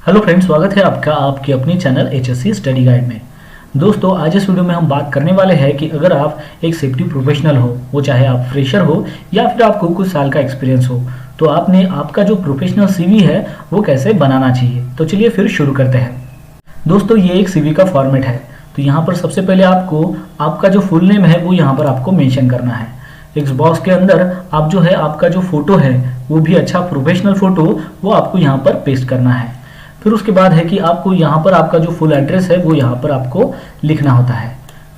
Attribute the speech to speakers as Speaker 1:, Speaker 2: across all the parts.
Speaker 1: Hello friends, स्वागत है आपका आपके अपने चैनल एचएससी स्टडी गाइड में। दोस्तों, आज इस वीडियो में हम बात करने वाले हैं कि अगर आप एक सेफ्टी प्रोफेशनल हो, वो चाहे आप फ्रेशर हो या फिर आपको कुछ साल का एक्सपीरियंस हो, तो आपने आपका जो प्रोफेशनल सीवी है वो कैसे बनाना चाहिए। तो चलिए फिर शुरू करते हैं। दोस्तों, ये एक सीवी का फॉर्मेट है। तो यहाँ पर सबसे पहले आपको आपका जो फुल नेम है वो यहाँ पर आपको मेंशन करना है। इस बॉक्स के अंदर आप जो है आपका जो फोटो है वो भी अच्छा प्रोफेशनल फोटो वो आपको यहाँ पर पेस्ट करना है। फिर उसके बाद है कि आपको यहाँ पर आपका जो फुल एड्रेस है वो यहाँ पर आपको लिखना होता है।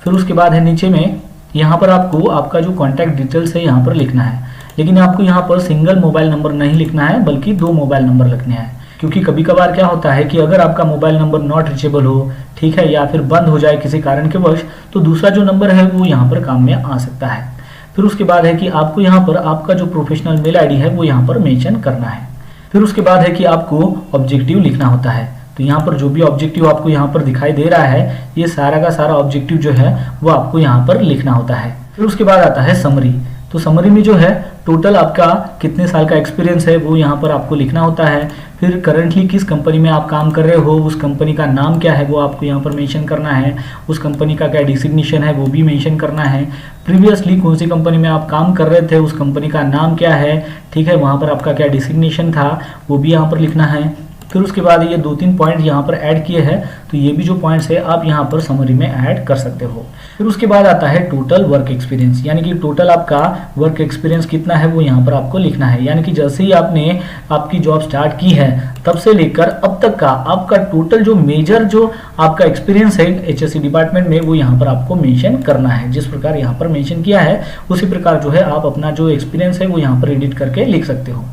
Speaker 1: फिर उसके बाद है नीचे में यहाँ पर आपको आपका जो कॉन्टैक्ट डिटेल्स है यहाँ पर लिखना है। लेकिन आपको यहाँ पर सिंगल मोबाइल नंबर नहीं लिखना है, बल्कि 2 मोबाइल नंबर लिखने हैं। क्योंकि कभी कभार क्या होता है कि अगर आपका मोबाइल नंबर नॉट रीचेबल हो, ठीक है, या फिर बंद हो जाए किसी कारण के वश, तो दूसरा जो नंबर है वो यहाँ पर काम में आ सकता है। फिर उसके बाद है कि आपको यहाँ पर आपका जो प्रोफेशनल मेल आईडी है वो यहाँ पर मेंशन करना है। फिर उसके बाद है कि आपको ऑब्जेक्टिव लिखना होता है। तो यहाँ पर जो भी ऑब्जेक्टिव आपको यहाँ पर दिखाई दे रहा है, ये सारा का सारा ऑब्जेक्टिव जो है वो आपको यहाँ पर लिखना होता है। फिर उसके बाद आता है समरी। तो समरी में जो है टोटल आपका कितने साल का एक्सपीरियंस है वो यहाँ पर आपको लिखना होता है। फिर करंटली किस कंपनी में आप काम कर रहे हो, उस कंपनी का नाम क्या है वो आपको यहाँ पर मेंशन करना है। उस कंपनी का क्या डिसिग्नेशन है वो भी मेंशन करना है। प्रीवियसली कौन सी कंपनी में आप काम कर रहे थे, उस कंपनी का नाम क्या है, ठीक है, वहाँ पर आपका क्या डिसिग्नेशन था वो भी यहाँ पर लिखना है। फिर उसके बाद ये 2-3 पॉइंट यहाँ पर ऐड किए हैं, तो ये भी जो पॉइंट्स है आप यहाँ पर समरी में ऐड कर सकते हो। फिर उसके बाद आता है टोटल वर्क एक्सपीरियंस, यानी कि टोटल आपका वर्क एक्सपीरियंस कितना है वो यहाँ पर आपको लिखना है। यानी कि जैसे ही आपने आपकी जॉब स्टार्ट की है तब से लेकर अब तक का आपका टोटल जो मेजर जो आपका एक्सपीरियंस है एचएससी डिपार्टमेंट में वो यहाँ पर आपको मेंशन करना है। जिस प्रकार यहाँ पर मेंशन किया है उसी प्रकार जो है आप अपना जो एक्सपीरियंस है वो यहाँ पर एडिट करके लिख सकते हो।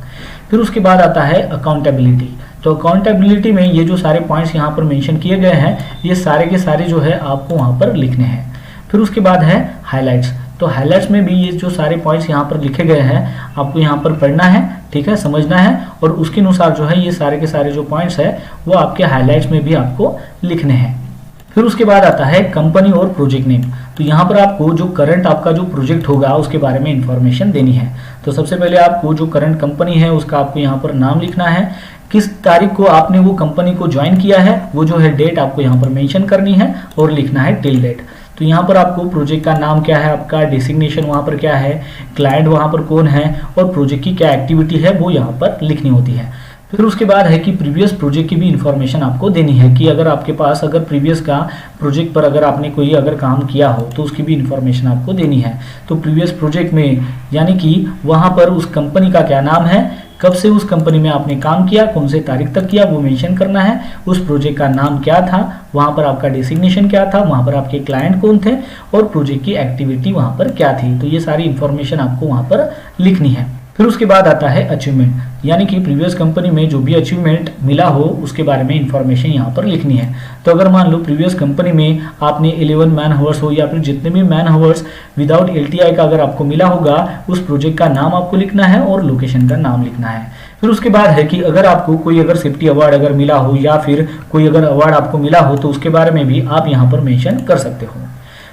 Speaker 1: फिर उसके बाद आता है अकाउंटेबिलिटी। तो अकाउंटेबिलिटी में ये जो सारे पॉइंट्स यहाँ पर मेंशन किए गए हैं ये सारे के सारे जो है आपको वहाँ पर लिखने हैं। फिर उसके बाद है हाइलाइट्स। तो हाइलाइट्स में भी ये जो सारे पॉइंट्स यहाँ पर लिखे गए हैं आपको यहाँ पर पढ़ना है, ठीक है, समझना है, और उसके अनुसार जो है ये सारे के सारे जो पॉइंट्स है वो आपके हाइलाइट्स में भी आपको लिखने हैं। फिर उसके बाद आता है कंपनी और प्रोजेक्ट नेम। तो यहाँ पर आपको जो करंट आपका जो प्रोजेक्ट होगा उसके बारे में इंफॉर्मेशन देनी है। तो सबसे पहले आपको जो करंट कंपनी है उसका आपको यहाँ पर नाम लिखना है, किस तारीख को आपने वो कंपनी को ज्वाइन किया है वो जो है डेट आपको यहाँ पर मेंशन करनी है और लिखना है टिल डेट। तो यहाँ पर आपको प्रोजेक्ट का नाम क्या है, आपका डेसिग्नेशन वहाँ पर क्या है, क्लाइंट वहाँ पर कौन है और प्रोजेक्ट की क्या एक्टिविटी है वो यहाँ पर लिखनी होती है। फिर उसके बाद है कि प्रीवियस प्रोजेक्ट की भी इंफॉर्मेशन आपको देनी है कि अगर आपके पास अगर प्रीवियस का प्रोजेक्ट पर अगर आपने कोई अगर काम किया हो तो उसकी भी इंफॉर्मेशन आपको देनी है। तो प्रीवियस प्रोजेक्ट में यानी कि वहाँ पर उस कंपनी का क्या नाम है, कब से उस कंपनी में आपने काम किया, कौन से तारीख तक किया वो मेंशन करना है, उस प्रोजेक्ट का नाम क्या था, वहाँ पर आपका डेसिग्नेशन क्या था, वहाँ पर आपके क्लाइंट कौन थे और प्रोजेक्ट की एक्टिविटी वहाँ पर क्या थी। तो ये सारी इंफॉर्मेशन आपको वहाँ पर लिखनी है। फिर उसके बाद आता है अचीवमेंट, यानी कि प्रीवियस कंपनी में जो भी अचीवमेंट मिला हो उसके बारे में इंफॉर्मेशन यहाँ पर लिखनी है। तो अगर मान लो प्रीवियस कंपनी में आपने 11 मैन हावर्स हो या फिर जितने भी मैन हावर्स विदाउट एलटीआई का अगर आपको मिला होगा उस प्रोजेक्ट का नाम आपको लिखना है और लोकेशन का नाम लिखना है। फिर उसके बाद है कि अगर आपको कोई अगर सेफ्टी अवार्ड अगर मिला हो या फिर कोई अगर अवार्ड आपको मिला हो तो उसके बारे में भी आप यहाँ पर मेंशन कर सकते हो।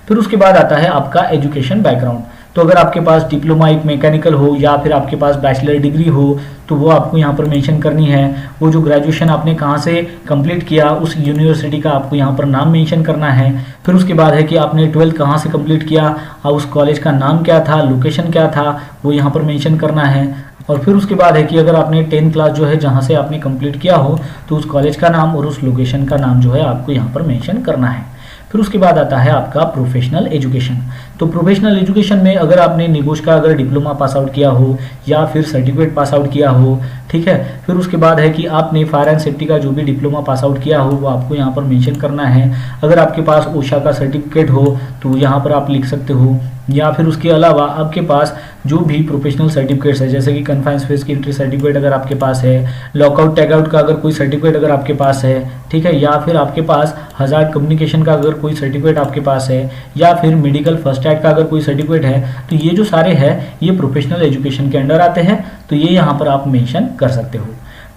Speaker 1: फिर उसके बाद आता है आपका एजुकेशन बैकग्राउंड। तो अगर आपके पास डिप्लोमा एक मैकेनिकल हो या फिर आपके पास बैचलर डिग्री हो तो वो आपको यहाँ पर मेंशन करनी है। वो जो ग्रेजुएशन आपने कहाँ से कंप्लीट किया उस यूनिवर्सिटी का आपको यहाँ पर नाम मेंशन करना है। फिर उसके बाद है कि आपने 12th कहाँ से कंप्लीट किया और उस कॉलेज का नाम क्या था, लोकेशन क्या था वो यहाँ पर मेंशन करना है। और फिर उसके बाद है कि अगर आपने 10th क्लास जो है जहाँ से आपने कंप्लीट किया हो तो उस कॉलेज का नाम और उस लोकेशन का नाम जो है आपको यहाँ पर मेंशन करना है। फिर उसके बाद आता है आपका प्रोफेशनल एजुकेशन। तो प्रोफेशनल एजुकेशन में अगर आपने निगोश का अगर डिप्लोमा पास आउट किया हो या फिर सर्टिफिकेट पास आउट किया हो, ठीक है, फिर उसके बाद है कि आपने फायर एंड सेफ्टी का जो भी डिप्लोमा पास आउट किया हो वो आपको यहाँ पर मेंशन करना है। अगर आपके पास ओशा का सर्टिफिकेट हो तो यहाँ पर आप लिख सकते हो, या फिर उसके अलावा आपके पास जो भी प्रोफेशनल सर्टिफिकेट्स है जैसे कि कन्फाइंड स्पेस की एंट्री सर्टिफिकेट अगर आपके पास है, लॉकआउट टैगआउट का अगर कोई सर्टिफिकेट अगर आपके पास है, ठीक है, या फिर आपके पास हजार्ड कम्युनिकेशन का अगर कोई सर्टिफिकेट आपके पास है, या फिर मेडिकल फर्स्ट एड का अगर कोई सर्टिफिकेट है, तो ये जो सारे हैं ये प्रोफेशनल एजुकेशन के अंडर आते हैं। तो ये यहाँ पर आप मेंशन कर सकते हो।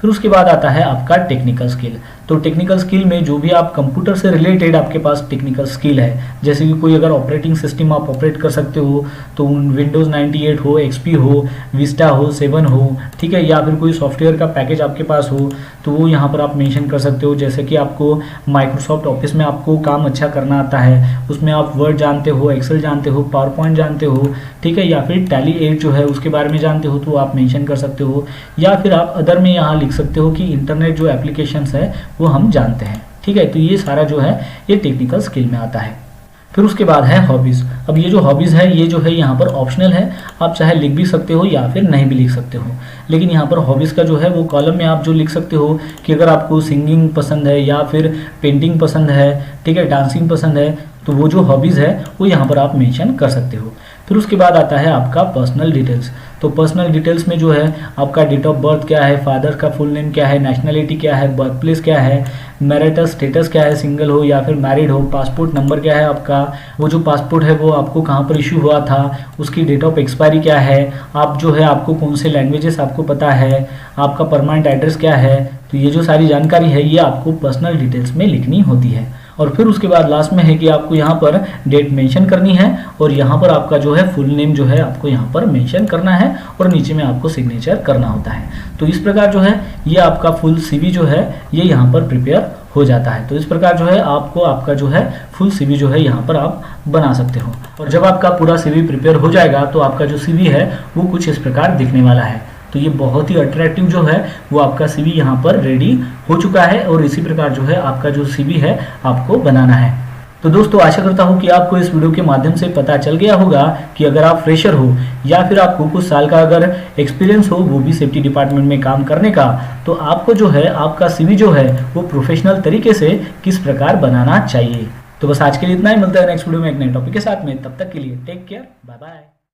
Speaker 1: फिर उसके बाद आता है आपका टेक्निकल स्किल। तो टेक्निकल स्किल में जो भी आप कंप्यूटर से रिलेटेड आपके पास टेक्निकल स्किल है, जैसे कि कोई अगर ऑपरेटिंग सिस्टम आप ऑपरेट कर सकते हो तो विंडोज़ 98 हो, एक्सपी हो, विस्टा हो, 7 हो, ठीक है, या फिर कोई सॉफ्टवेयर का पैकेज आपके पास हो तो वो यहाँ पर आप मेंशन कर सकते हो। जैसे कि आपको माइक्रोसॉफ्ट ऑफिस में आपको काम अच्छा करना आता है, उसमें आप वर्ड जानते हो, एक्सेल जानते हो, पावर पॉइंट जानते हो, ठीक है, या फिर टैली 8 जो है उसके बारे में जानते हो तो आप मेंशन कर सकते हो। या फिर आप अदर में यहाँ लिख सकते हो कि इंटरनेट जो एप्लीकेशंस है वो हम जानते हैं, ठीक है। तो ये सारा जो है ये टेक्निकल स्किल में आता है। फिर उसके बाद है हॉबीज़। अब ये जो हॉबीज़ है ये जो है यहाँ पर ऑप्शनल है, आप चाहे लिख भी सकते हो या फिर नहीं भी लिख सकते हो। लेकिन यहाँ पर हॉबीज़ का जो है वो कॉलम में आप जो लिख सकते हो कि अगर आपको सिंगिंग पसंद है या फिर पेंटिंग पसंद है, ठीक है, डांसिंग पसंद है, तो वो जो हॉबीज़ है वो यहाँ पर आप मेंशन कर सकते हो। फिर उसके बाद आता है आपका पर्सनल डिटेल्स। तो पर्सनल डिटेल्स में जो है आपका डेट ऑफ बर्थ क्या है, फादर का फुल नेम क्या है, नेशनलिटी क्या है, बर्थ प्लेस क्या है, मैरिटल स्टेटस क्या है, सिंगल हो या फिर मैरिड हो, पासपोर्ट नंबर क्या है आपका, वो जो पासपोर्ट है वो आपको कहाँ पर इशू हुआ था, उसकी डेट ऑफ एक्सपायरी क्या है, आप जो है आपको कौन से लैंग्वेजेस आपको पता है, आपका परमानेंट एड्रेस क्या है। तो ये जो सारी जानकारी है ये आपको पर्सनल डिटेल्स में लिखनी होती है। और फिर उसके बाद लास्ट में है कि आपको यहाँ पर डेट मेंशन करनी है और यहाँ पर आपका जो है फुल नेम जो है आपको यहाँ पर मेंशन करना है और नीचे में आपको सिग्नेचर करना होता है। तो इस प्रकार जो है ये आपका फुल सीवी जो है ये यहाँ पर प्रिपेयर हो जाता है। तो इस प्रकार जो है आपको आपका जो है फुल सीवी जो है यहाँ पर आप बना सकते हो। और जब आपका पूरा सीवी प्रिपेयर हो जाएगा तो आपका जो सीवी है वो कुछ इस प्रकार दिखने वाला है। तो ये बहुत ही अट्रैक्टिव जो है वो आपका सीवी यहाँ पर रेडी हो चुका है और इसी प्रकार जो है आपका जो सीवी है आपको बनाना है। तो दोस्तों आशा करता हूँ कि आपको इस वीडियो के माध्यम से पता चल गया होगा कि अगर आप फ्रेशर हो या फिर आपको कुछ साल का अगर एक्सपीरियंस हो वो भी सेफ्टी डिपार्टमेंट में काम करने का, तो आपको जो है आपका सीवी जो है वो प्रोफेशनल तरीके से किस प्रकार बनाना चाहिए। तो बस आज के लिए इतना ही, मिलता है नेक्स्ट वीडियो में एक नए टॉपिक के साथ में। तब तक के लिए टेक केयर, बाय बाय।